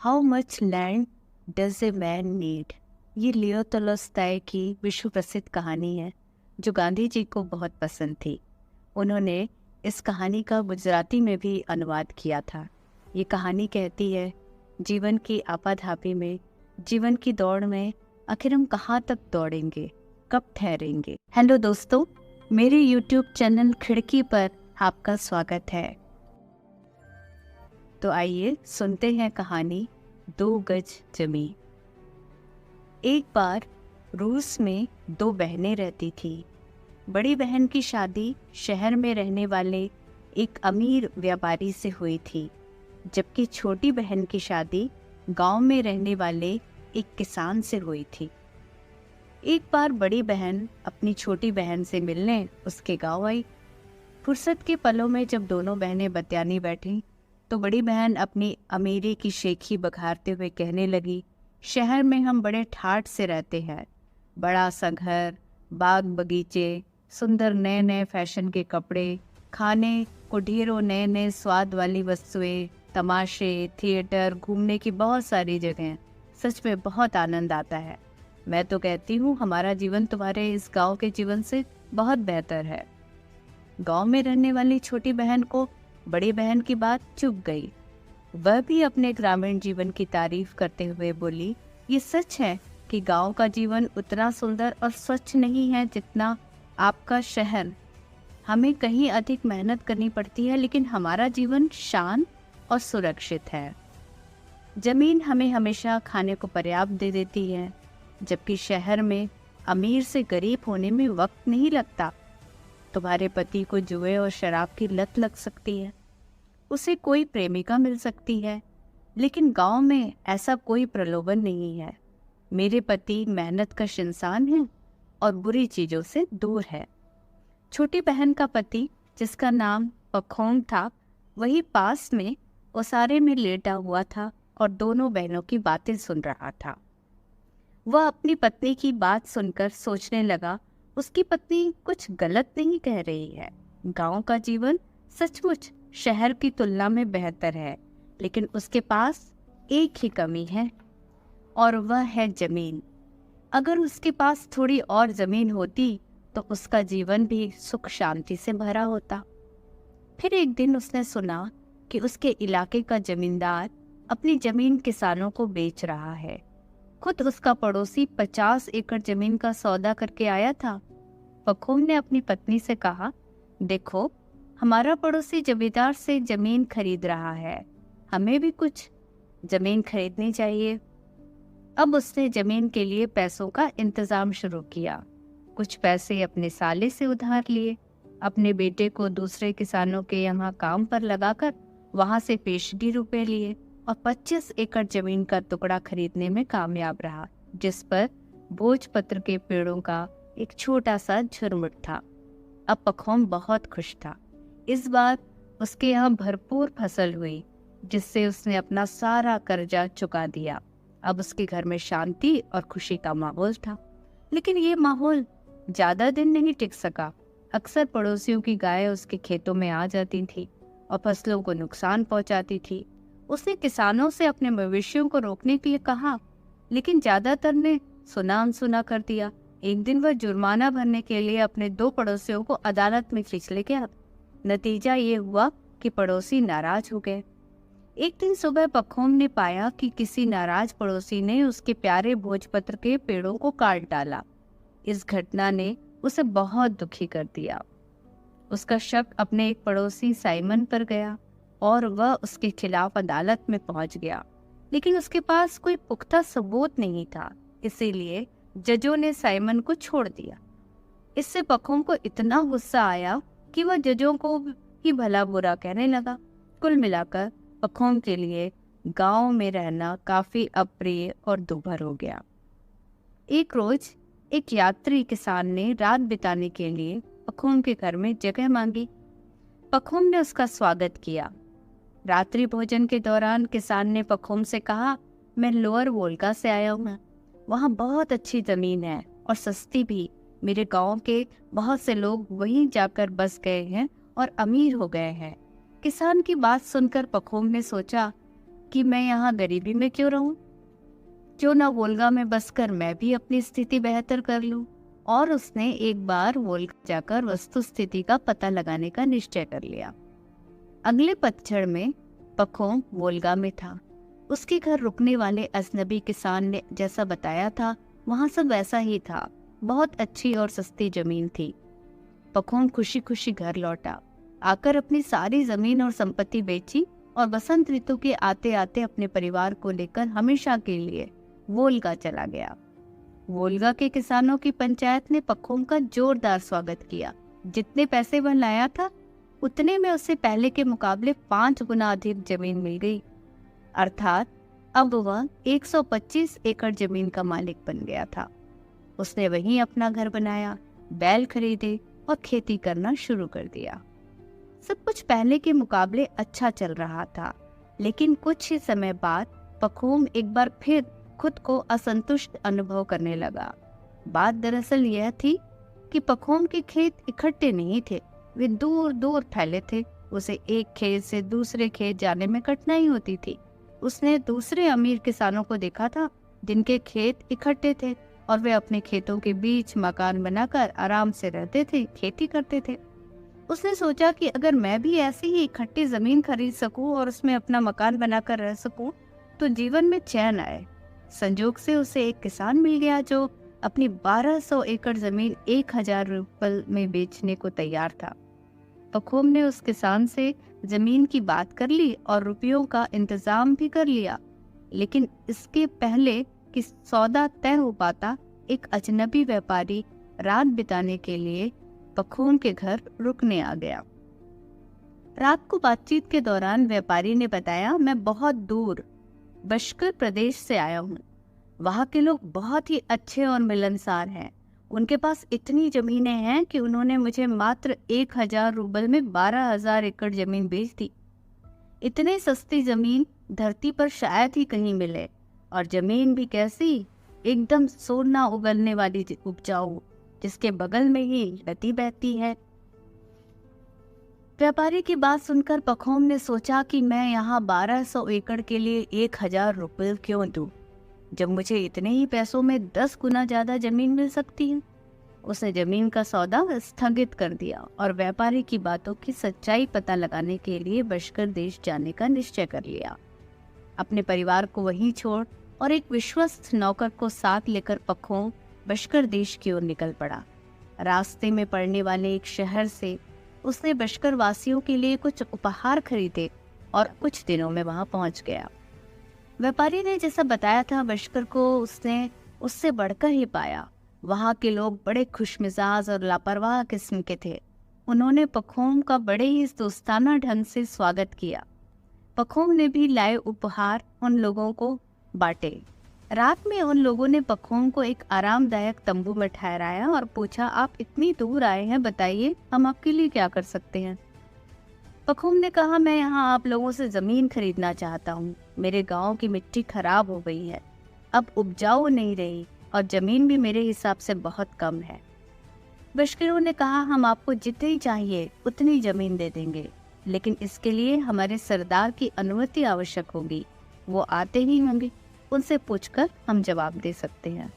How much land does a man need. ये लियो तोल्स्ताय की विश्व प्रसिद्ध कहानी है जो गांधी जी को बहुत पसंद थी। उन्होंने इस कहानी का गुजराती में भी अनुवाद किया था। ये कहानी कहती है, जीवन की आपाधापी में, जीवन की दौड़ में आखिर हम कहाँ तक दौड़ेंगे, कब ठहरेंगे। हेलो दोस्तों, मेरे YouTube चैनल खिड़की पर आपका स्वागत है। तो आइए सुनते हैं कहानी 2 गज जमीन। एक बार रूस में 2 बहनें रहती थी। बड़ी बहन की शादी शहर में रहने वाले एक अमीर व्यापारी से हुई थी, जबकि छोटी बहन की शादी गांव में रहने वाले एक किसान से हुई थी। एक बार बड़ी बहन अपनी छोटी बहन से मिलने उसके गांव आई। फुर्सत के पलों में जब दोनों बहनें बतियानी बैठीं, तो बड़ी बहन अपनी अमीरी की शेखी बघारते हुए कहने लगी, शहर में हम बड़े ठाठ से रहते हैं। बड़ा सा घर, बाग बगीचे, सुंदर नए नए फैशन के कपड़े, खाने को ढेरों नए नए स्वाद वाली वस्तुएं, तमाशे, थिएटर, घूमने की बहुत सारी जगहें। सच में बहुत आनंद आता है। मैं तो कहती हूँ हमारा जीवन तुम्हारे इस गांव के जीवन से बहुत बेहतर है। गांव में रहने वाली छोटी बहन को बड़ी बहन की बात चुभ गई। वह भी अपने ग्रामीण जीवन की तारीफ करते हुए बोली, ये सच है कि गांव का जीवन उतना सुंदर और स्वच्छ नहीं है जितना आपका शहर। हमें कहीं अधिक मेहनत करनी पड़ती है, लेकिन हमारा जीवन शांत और सुरक्षित है। जमीन हमें हमेशा खाने को पर्याप्त दे देती है, जबकि शहर में अमीर से गरीब होने में वक्त नहीं लगता। तुम्हारे पति को जुए और शराब की लत लग सकती है, उसे कोई प्रेमिका मिल सकती है, लेकिन गांव में ऐसा कोई प्रलोभन नहीं है। मेरे पति मेहनतकश इंसान हैं और बुरी चीजों से दूर है। छोटी बहन का पति, जिसका नाम पखोंग था, वही पास में ओसारे में लेटा हुआ था और दोनों बहनों की बातें सुन रहा था। वह अपनी पत्नी की बात सुनकर सोचने लगा, उसकी पत्नी कुछ गलत नहीं कह रही है। गांव का जीवन सचमुच शहर की तुलना में बेहतर है, लेकिन उसके पास एक ही कमी है और वह है जमीन। अगर उसके पास थोड़ी और जमीन होती तो उसका जीवन भी सुख शांति से भरा होता। फिर एक दिन उसने सुना कि उसके इलाके का जमींदार अपनी जमीन किसानों को बेच रहा है। खुद उसका पड़ोसी 50 एकड़ जमीन का सौदा करके आया था। पखोंग ने अपनी पत्नी से कहा, देखो, हमारा पड़ोसी जमींदार से जमीन खरीद रहा है, हमें भी कुछ जमीन खरीदनी चाहिए। अब उसने जमीन के लिए पैसों का इंतजाम शुरू किया। कुछ पैसे अपने साले से उधार लिए, अपने बेटे को दूसरे किसानों के यहाँ काम पर लगाकर वहां से पेशगी रुपए लिए और 25 एकड़ जमीन का टुकड़ा खरीदने में कामयाब रहा, जिस पर भोजपत्र के पेड़ों का एक छोटा सा झुरमुट था। अब पखोंग बहुत खुश था। इस बार उसके यहाँ भरपूर फसल हुई, जिससे उसने अपना सारा कर्जा चुका दिया। अब उसके घर में शांति और खुशी का माहौल था। लेकिन ये माहौल ज्यादा दिन नहीं टिक सका। अक्सर पड़ोसियों की गायें उसके खेतों में आ जाती थी और फसलों को नुकसान पहुंचाती थी। उसने किसानों से अपने मवेशियों को रोकने के लिए कहा, लेकिन ज्यादातर ने सुना अनसुना कर दिया। एक दिन वह जुर्माना भरने के लिए अपने 2 पड़ोसियों को अदालत में खींच ले गया। नतीजा ये हुआ कि पड़ोसी नाराज हो गए। एक दिन सुबह पखोंग ने पाया कि किसी नाराज पड़ोसी ने उसके प्यारे भोजपत्र के पेड़ों को काट डाला। इस घटना ने उसे बहुत दुखी कर दिया। उसका शक अपने एक पड़ोसी साइमन पर गया और वह उसके खिलाफ अदालत में पहुंच गया, लेकिन उसके पास कोई पुख्ता सबूत नहीं था। इसीलिए जजों ने साइमन को छोड़ दिया। इससे पखोंग को इतना गुस्सा आया कि वह जजों को ही भला बुरा कहने लगा। कुल मिलाकर पखोंग के लिए गांव में रहना काफी अप्रिय और दूभर हो गया। एक रोज एक यात्री किसान ने रात बिताने के लिए पखोंग के घर में जगह मांगी। पखोंग ने उसका स्वागत किया। रात्रि भोजन के दौरान किसान ने पखोंग से कहा, मैं लोअर वोल्गा से आया हूँ। वहाँ बहुत अच्छी जमीन है और सस्ती भी। मेरे गांव के बहुत से लोग वहीं जाकर बस गए हैं और अमीर हो गए हैं। किसान की बात सुनकर पखोंग ने सोचा, कि मैं यहाँ गरीबी में क्यों रहूं? क्यों ना वोल्गा में बसकर मैं भी अपनी स्थिति बेहतर कर लूं। और उसने एक बार वोल्गा जाकर वस्तु स्थिति का पता लगाने का निश्चय कर लिया। अगले पतझड़ में पखोम वोल्गा में था। उसके घर रुकने वाले अजनबी किसान ने जैसा बताया था वहां सब वैसा ही था। बहुत अच्छी और सस्ती जमीन थी। पखोम खुशी खुशी घर लौटा। आकर अपनी सारी जमीन और संपत्ति बेची और बसंत ऋतु के आते आते अपने परिवार को लेकर हमेशा के लिए वोल्गा चला गया। वोल्गा के किसानों की पंचायत ने पखोम का जोरदार स्वागत किया। जितने पैसे वह लाया था उतने में उससे पहले के मुकाबले 5 गुना अधिक जमीन मिल गई। अर्थात अब वह 125 एकड़ जमीन का मालिक बन गया था। उसने वहीं अपना घर बनाया, बैल खरीदे और खेती करना शुरू कर दिया। सब कुछ पहले के मुकाबले अच्छा चल रहा था, लेकिन कुछ ही समय बाद पखोम एक बार फिर खुद को असंतुष्ट अनुभव करने लगा। बात दरअसल यह थी कि पखोम के खेत इकट्ठे नहीं थे, वे दूर दूर फैले थे। उसे एक खेत से दूसरे खेत जाने में कठिनाई होती थी। उसने दूसरे अमीर किसानों को देखा था जिनके खेत इकट्ठे थे और वे अपने खेतों के बीच मकान बनाकर आराम से रहते थे, खेती करते थे। उसने सोचा कि अगर मैं भी ऐसी ही इकट्ठी जमीन खरीद सकूं और उसमें अपना मकान बनाकर रह सकूं तो जीवन में चैन आए। संजोग से उसे एक किसान मिल गया जो अपनी 1200 एकड़ जमीन 1000 रुपये में बेचने को तैयार था। पखोम ने उस किसान से जमीन की बात कर ली और रुपयों का इंतजाम भी कर लिया, लेकिन इसके पहले कि सौदा तय हो पाता एक अजनबी व्यापारी रात बिताने के लिए पखोम के घर रुकने आ गया। रात को बातचीत के दौरान व्यापारी ने बताया, मैं बहुत दूर बशकर प्रदेश से आया हूँ। वहाँ के लोग बहुत ही अच्छे और मिलनसार हैं। उनके पास इतनी जमीनें हैं कि उन्होंने मुझे मात्र 1000 रूबल में 12,000 एकड़ जमीन बेच दी। इतनी सस्ती जमीन धरती पर शायद ही कहीं मिले, और जमीन भी कैसी, एकदम सोना उगलने वाली उपजाऊ, जिसके बगल में ही नदी बहती है। व्यापारी की बात सुनकर पखोम ने सोचा कि मैं यहाँ 1200 एकड़ के लिए 1000 रुपये क्यों दूं, जब मुझे इतने ही पैसों में 10 गुना ज्यादा जमीन मिल सकती है। उसने जमीन का सौदा स्थगित कर दिया और व्यापारी की बातों की सच्चाई पता लगाने के लिए बशकर देश जाने का निश्चय कर लिया। अपने परिवार को वहीं छोड़ और एक विश्वस्त नौकर को साथ लेकर पखोम बशकर देश की ओर निकल पड़ा। रास्ते में पड़ने वाले एक शहर से उसने बशकर वासियों के लिए कुछ उपहार खरीदे और कुछ दिनों में वहां पहुंच गया। व्यापारी ने जैसा बताया था बशकर को उसने उससे बढ़कर ही पाया। वहां के लोग बड़े खुशमिजाज और लापरवाह किस्म के थे। उन्होंने पखोम का बड़े ही दोस्ताना ढंग से स्वागत किया। पखोम ने भी लाए उपहार उन लोगों को बांटे। रात में उन लोगों ने पखोम को एक आरामदायक तंबू में ठहराया और पूछा, आप इतनी दूर आए हैं, बताइए हम आपके लिए क्या कर सकते हैं। पखोम ने कहा, मैं यहाँ आप लोगों से जमीन खरीदना चाहता हूँ। मेरे गांव की मिट्टी खराब हो गई है, अब उपजाऊ नहीं रही और जमीन भी मेरे हिसाब से बहुत कम है। बशकरों ने कहा, हम आपको जितनी चाहिए उतनी जमीन दे देंगे, लेकिन इसके लिए हमारे सरदार की अनुमति आवश्यक होगी। वो आते ही होंगे, उनसे पूछकर हम जवाब दे सकते हैं।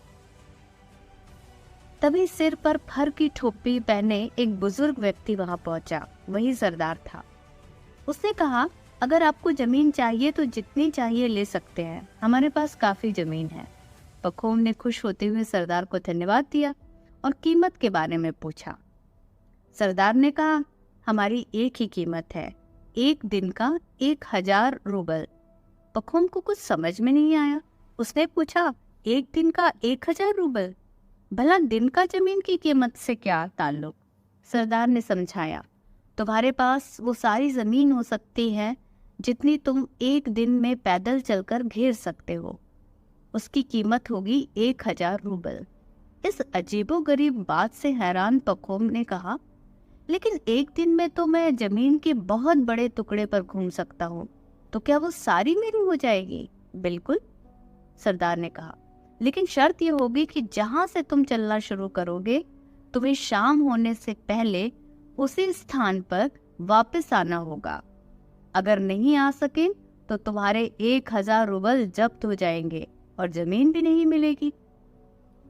तभी सिर पर फर की टोपी पहने एक बुजुर्ग व्यक्ति वहां पहुंचा। वही सरदार था। उसने कहा, अगर आपको जमीन चाहिए तो जितनी चाहिए ले सकते हैं, हमारे पास काफी जमीन है। पखोम ने खुश होते हुए सरदार को धन्यवाद दिया और कीमत के बारे में पूछा। सरदार ने कहा, हमारी एक ही कीमत है, एक दिन का 1000 रूबल। पखोम को कुछ समझ में नहीं आया। उसने पूछा, एक दिन का 1000 रूबल? भला दिन का जमीन की कीमत से क्या ताल्लुक? सरदार ने समझाया, तुम्हारे पास वो सारी जमीन हो सकती है जितनी तुम एक दिन में पैदल चलकर घेर सकते हो। उसकी कीमत होगी 1000 रूबल। इस अजीबोगरीब बात से हैरान पखोम ने कहा, लेकिन एक दिन में तो मैं जमीन के बहुत बड़े टुकड़े पर घूम सकता हूँ, तो क्या वो सारी मेरी हो जाएगी? बिल्कुल, सरदार ने कहा, लेकिन शर्त यह होगी कि जहां से तुम चलना शुरू करोगे तुम्हें शाम होने से पहले उसी स्थान पर वापस आना होगा। अगर नहीं आ सके तो तुम्हारे 1000 रूबल जब्त हो जाएंगे और जमीन भी नहीं मिलेगी।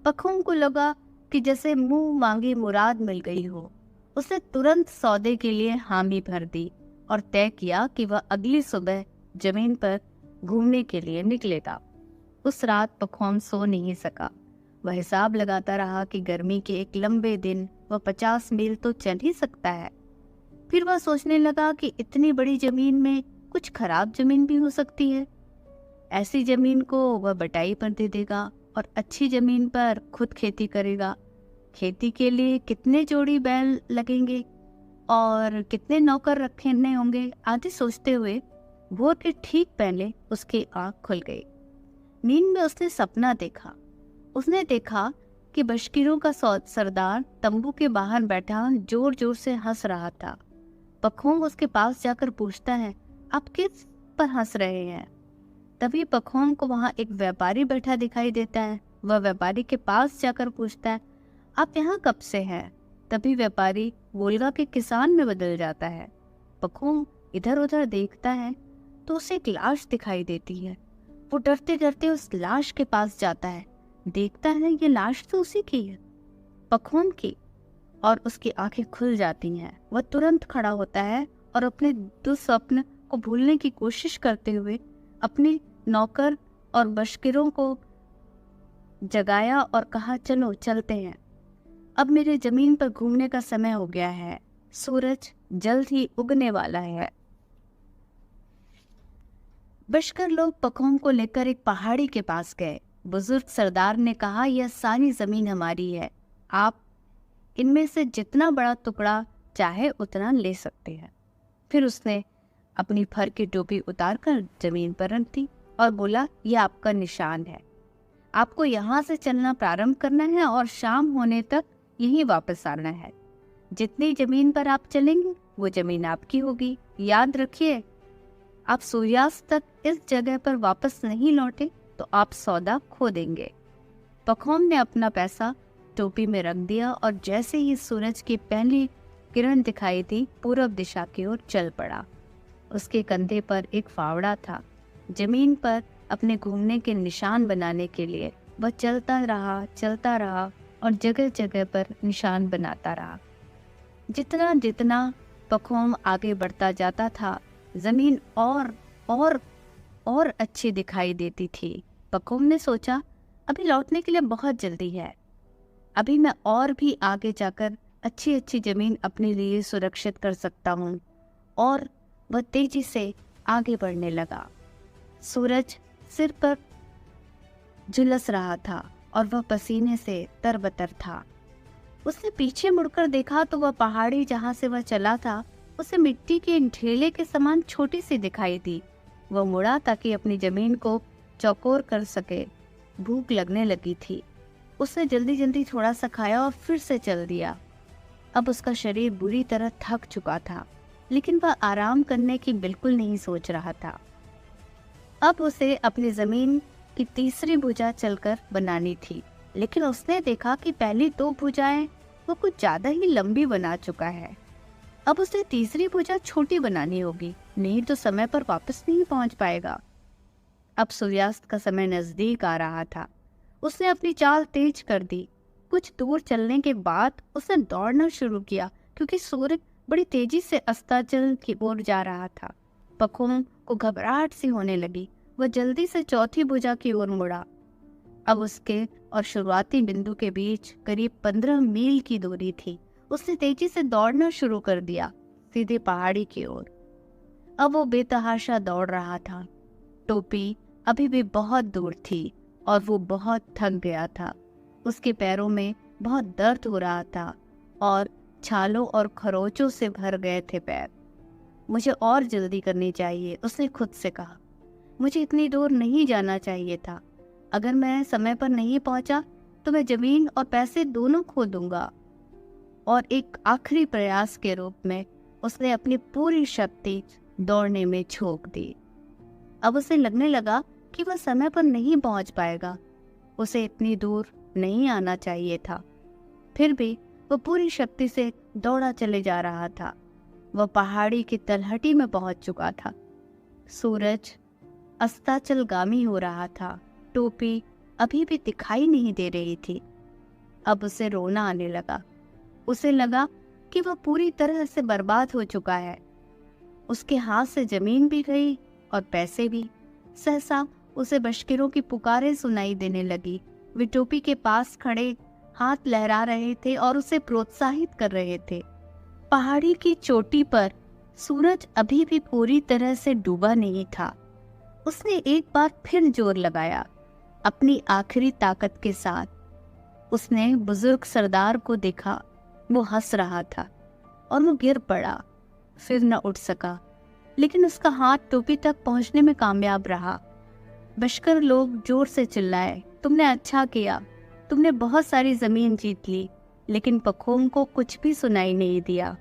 पखों को लगा कि जैसे मुंह मांगी मुराद मिल गई हो। उसने तुरंत सौदे के लिए हामी भर दी और तय किया कि वह अगली सुबह जमीन पर घूमने के लिए निकलेगा। उस रात पखवान सो नहीं सका। वह हिसाब लगाता रहा कि गर्मी के एक लंबे दिन वह 50 मील तो चल ही सकता है। फिर वह सोचने लगा कि इतनी बड़ी जमीन में कुछ खराब जमीन भी हो सकती है। ऐसी जमीन को वह बटाई पर दे देगा और अच्छी जमीन पर खुद खेती करेगा। खेती के लिए कितने जोड़ी बैल लगेंगे और कितने नौकर रखने होंगे आदि सोचते हुए भोर के ठीक पहले उसकी आंख खुल गई। नींद में उसने सपना देखा। उसने देखा कि बशकीरों का सरदार तंबू के बाहर बैठा जोर जोर से हंस रहा था। पखोंग उसके पास जाकर पूछता है, आप किस पर हंस रहे हैं? तभी पखोंग को वहां एक व्यापारी बैठा दिखाई देता है। वह व्यापारी के पास जाकर पूछता है, आप यहाँ कब से हैं? तभी व्यापारी वोल्गा के किसान में बदल जाता है। पखोंग इधर उधर देखता है तो उसे एक लाश दिखाई देती है। वो डरते डरते उस लाश के पास जाता है। देखता है ये लाश तो उसी की है, पखोंग की, और उसकी आंखें खुल जाती हैं। वह तुरंत खड़ा होता है और अपने दुस्वप्न को भूलने की कोशिश करते हुए अपने नौकर और बशकीरों को जगाया और कहा, चलो चलते हैं, अब मेरे जमीन पर घूमने का समय हो गया है, सूरज जल्द ही उगने वाला है। बशकर लोग पखोंग को लेकर एक पहाड़ी के पास गए। बुजुर्ग सरदार ने कहा, यह सारी जमीन हमारी है, आप इनमें से जितना बड़ा टुकड़ा चाहे उतना ले सकते हैं। फिर उसने अपनी फर की टोपी उतारकर जमीन पर रख दी और बोला, यह आपका निशान है, आपको यहाँ से चलना प्रारंभ करना है और शाम होने तक यहीं वापस आना है। जितनी जमीन पर आप चलेंगे वो जमीन आपकी होगी। याद रखिए, आप सूर्यास्त तक इस जगह पर वापस नहीं लौटे तो आप सौदा खो देंगे। पखोंग ने अपना पैसा टोपी में रख दिया और जैसे ही सूरज की पहली किरण दिखाई दी, पूर्व दिशा की ओर चल पड़ा। उसके कंधे पर एक फावड़ा था। जमीन पर अपने घूमने के निशान बनाने के लिए वह चलता रहा और जगह जगह पर निशान बनाता रहा। जितना जितना पखोंग आगे बढ़ता जाता था, जमीन और अच्छी दिखाई देती थी। पखोंग ने सोचा, अभी लौटने के लिए बहुत जल्दी है, अभी मैं और भी आगे जाकर अच्छी अच्छी जमीन अपने लिए सुरक्षित कर सकता हूँ। और वह तेजी से आगे बढ़ने लगा। सूरज सिर पर झुलस रहा था और वह पसीने से तरबतर था। उसने पीछे मुड़कर देखा तो वह पहाड़ी जहाँ से वह चला था उसे मिट्टी के ढेले के समान छोटी सी दिखाई दी। वह मुड़ा ताकि अपनी जमीन को चौकोर कर सके। भूख लगने लगी थी। उसने जल्दी जल्दी थोड़ा सा खाया और फिर से चल दिया। अब उसका शरीर बुरी तरह थक चुका था, लेकिन वह आराम करने की बिल्कुल नहीं सोच रहा था। अब उसे अपनी जमीन की तीसरी भुजा चलकर बनानी थी, लेकिन उसने देखा कि पहली 2 भुजाएं वो कुछ ज्यादा ही लंबी बना चुका है। अब उसे तीसरी भुजा छोटी बनानी होगी, नहीं तो समय पर वापस नहीं पहुंच पाएगा। अब सूर्यास्त का समय नजदीक आ रहा था। उसने अपनी चाल तेज कर दी। कुछ दूर चलने के बाद उसने दौड़ना शुरू किया, क्योंकि सूर्य बड़ी तेजी से अस्ताचल की ओर जा रहा था। पखोंग को घबराहट सी होने लगी। वह जल्दी से चौथी भुजा की ओर मुड़ा। अब उसके और शुरुआती बिंदु के बीच करीब 15 मील की दूरी थी। उसने तेजी से दौड़ना शुरू कर दिया, सीधे पहाड़ी की ओर। अब वो बेतहाशा दौड़ रहा था। टोपी अभी भी बहुत दूर थी और वो बहुत थक गया था। उसके पैरों में बहुत दर्द हो रहा था और छालों और खरोचों से भर गए थे पैर। मुझे और जल्दी करनी चाहिए, उसने खुद से कहा। मुझे इतनी दूर नहीं जाना चाहिए था। अगर मैं समय पर नहीं पहुंचा तो मैं जमीन और पैसे दोनों खो दूंगा। और एक आखिरी प्रयास के रूप में उसने अपनी पूरी शक्ति दौड़ने में झोंक दी। अब उसे लगने लगा कि वह समय पर नहीं पहुंच पाएगा। उसे इतनी दूर नहीं आना चाहिए था। फिर भी वह पूरी शक्ति से दौड़ा चले जा रहा था। वह पहाड़ी की तलहटी में पहुंच चुका था। सूरज अस्ताचलगामी हो रहा था। टोपी अभी भी दिखाई नहीं दे रही थी। अब उसे रोना आने लगा। उसे लगा कि वह पूरी तरह से बर्बाद हो चुका है। उसके हाथ से जमीन भी गई और पैसे भी। सहसा उसे बशकीरों की पुकारें सुनाई देने लगी। वे टोपी के पास खड़े हाथ लहरा रहे थे और उसे प्रोत्साहित कर रहे थे। पहाड़ी की चोटी पर सूरज अभी भी पूरी तरह से डूबा नहीं था। उसने एक बार फिर जोर लगाया, अपनी आखिरी ताकत के साथ। उसने बुजुर्ग सरदार को देखा। वो हंस रहा था और वो गिर पड़ा, फिर न उठ सका, लेकिन उसका हाथ टोपी तक पहुंचने में कामयाब रहा। बशकर लोग जोर से चिल्लाए, तुमने अच्छा किया, तुमने बहुत सारी जमीन जीत ली। लेकिन पखोम को कुछ भी सुनाई नहीं दिया।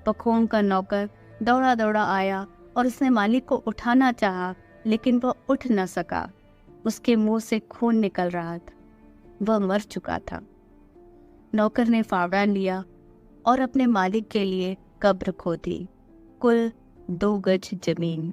पखोम का नौकर दौड़ा दौड़ा आया और उसने मालिक को उठाना चाहा, लेकिन वह उठ न सका। उसके मुंह से खून निकल रहा था। वह मर चुका था। नौकर ने फावड़ा लिया और अपने मालिक के लिए कब्र खोदी। कुल 2 गज जमीन।